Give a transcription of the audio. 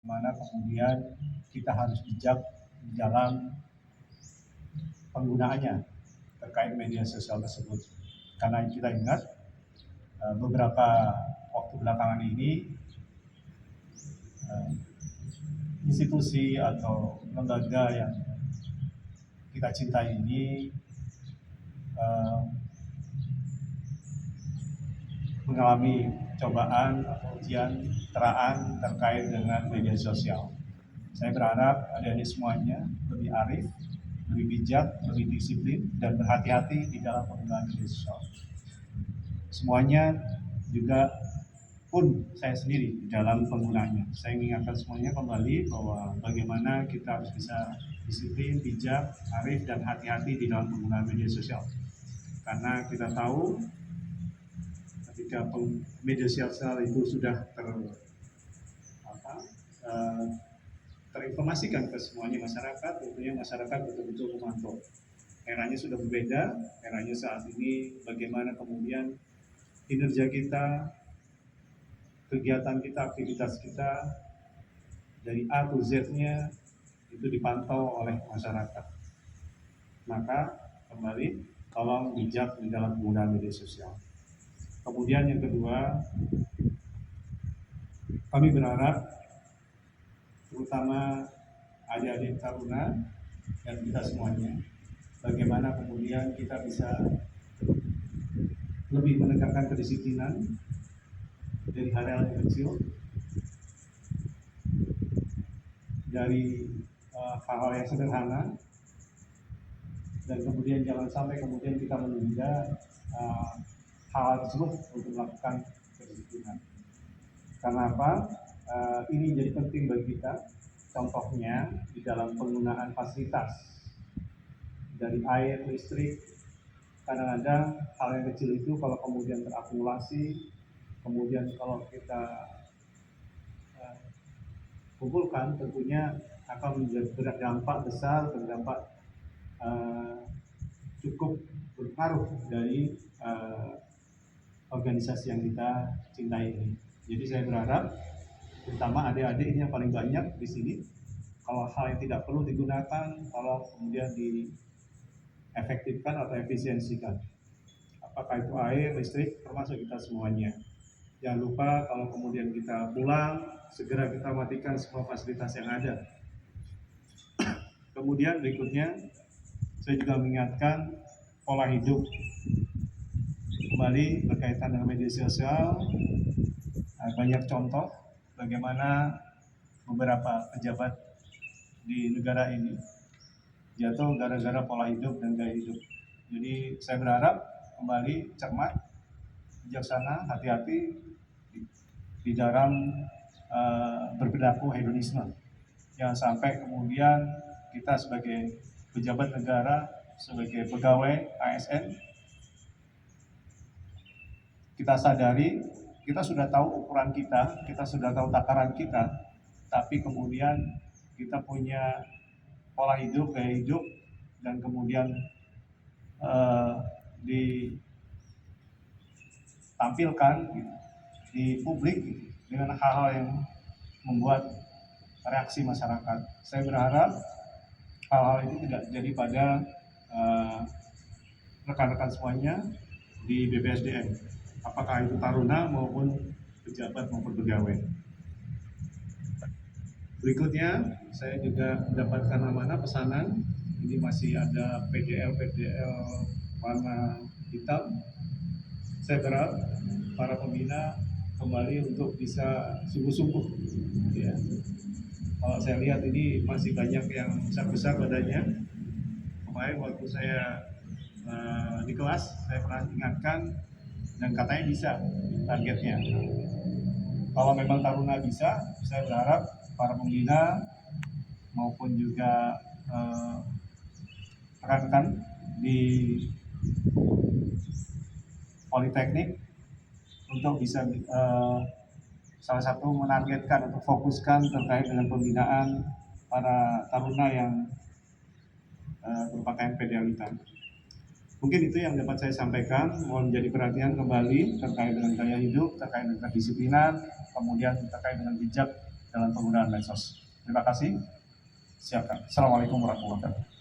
mana kemudian kita harus bijak dalam penggunaannya terkait media sosial tersebut. Karena kita ingat beberapa waktu belakangan ini institusi atau lembaga yang kita cintai ini mengalami cobaan atau ujian teraan terkait dengan media sosial. Saya berharap adik-adik semuanya lebih arif, lebih bijak, lebih disiplin, dan berhati-hati di dalam penggunaan media sosial. Semuanya juga pun saya sendiri di dalam penggunaannya. Saya mengingatkan semuanya kembali bahwa bagaimana kita harus bisa disiplin, bijak, arif, dan hati-hati di dalam penggunaan media sosial. Karena kita tahu ketika media sosial itu sudah terinformasikan ke semuanya masyarakat, tentunya masyarakat betul-betul memantau. Eranya sudah berbeda, eranya saat ini bagaimana kemudian kinerja kita, kegiatan kita, aktivitas kita dari A ke Z-nya itu dipantau oleh masyarakat. Maka kembali tolong bijak di dalam penggunaan media sosial. Kemudian yang kedua, kami berharap terutama adik-adik taruna dan kita semuanya, bagaimana kemudian kita bisa lebih menegakkan kedisiplinan dari hal-hal yang kecil, dari hal-hal yang sederhana, dan kemudian jangan sampai kemudian kita menunda hal tersebut untuk melakukan kedisiplinan. Karena apa? Ini jadi penting bagi kita. Contohnya di dalam penggunaan fasilitas dari air, listrik, kadang-kadang hal yang kecil itu kalau kemudian terakumulasi, kemudian kalau kita kumpulkan, tentunya akan berdampak besar, berdampak cukup berpengaruh dari organisasi yang kita cintai ini. Jadi saya berharap, terutama adik-adik ini yang paling banyak di sini, kalau hal yang tidak perlu digunakan, kalau kemudian diefektifkan atau efisiensikan. Apakah itu air, listrik, termasuk kita semuanya. Jangan lupa kalau kemudian kita pulang, segera kita matikan semua fasilitas yang ada. Kemudian berikutnya, saya juga mengingatkan pola hidup. Kembali berkaitan dengan media sosial, banyak contoh bagaimana beberapa pejabat di negara ini jatuh gara-gara pola hidup dan gaya hidup. Jadi saya berharap kembali cermat, bijaksana, hati-hati di dalam berperilaku hedonisme. Jangan sampai kemudian kita sebagai pejabat negara, sebagai pegawai ASN, kita sadari kita sudah tahu ukuran kita sudah tahu takaran kita, tapi kemudian kita punya pola hidup, gaya hidup, dan kemudian ditampilkan di publik dengan hal-hal yang membuat reaksi masyarakat. Saya berharap hal-hal itu tidak terjadi pada rekan-rekan semuanya di BPSDM, apakah itu taruna maupun pejabat maupun pegawai. Berikutnya, saya juga mendapatkan amanah pesanan. Ini masih ada PDL warna hitam. Saya berharap para pembina kembali untuk bisa sungguh-sungguh. Ya. Kalau saya lihat ini masih banyak yang besar-besar badannya. Kemarin waktu saya di kelas, saya pernah ingatkan dan katanya bisa targetnya. Kalau memang taruna bisa, saya berharap para pembina maupun juga rekan-rekan di Politeknik untuk bisa salah satu menargetkan atau fokuskan terkait dengan pembinaan para taruna yang berpakaian PDL hitam. Mungkin itu yang dapat saya sampaikan. Mohon menjadi perhatian kembali terkait dengan gaya hidup, terkait dengan kedisiplinan, kemudian terkait dengan bijak dalam penggunaan medsos. Terima kasih. Silakan. Assalamualaikum warahmatullahi wabarakatuh.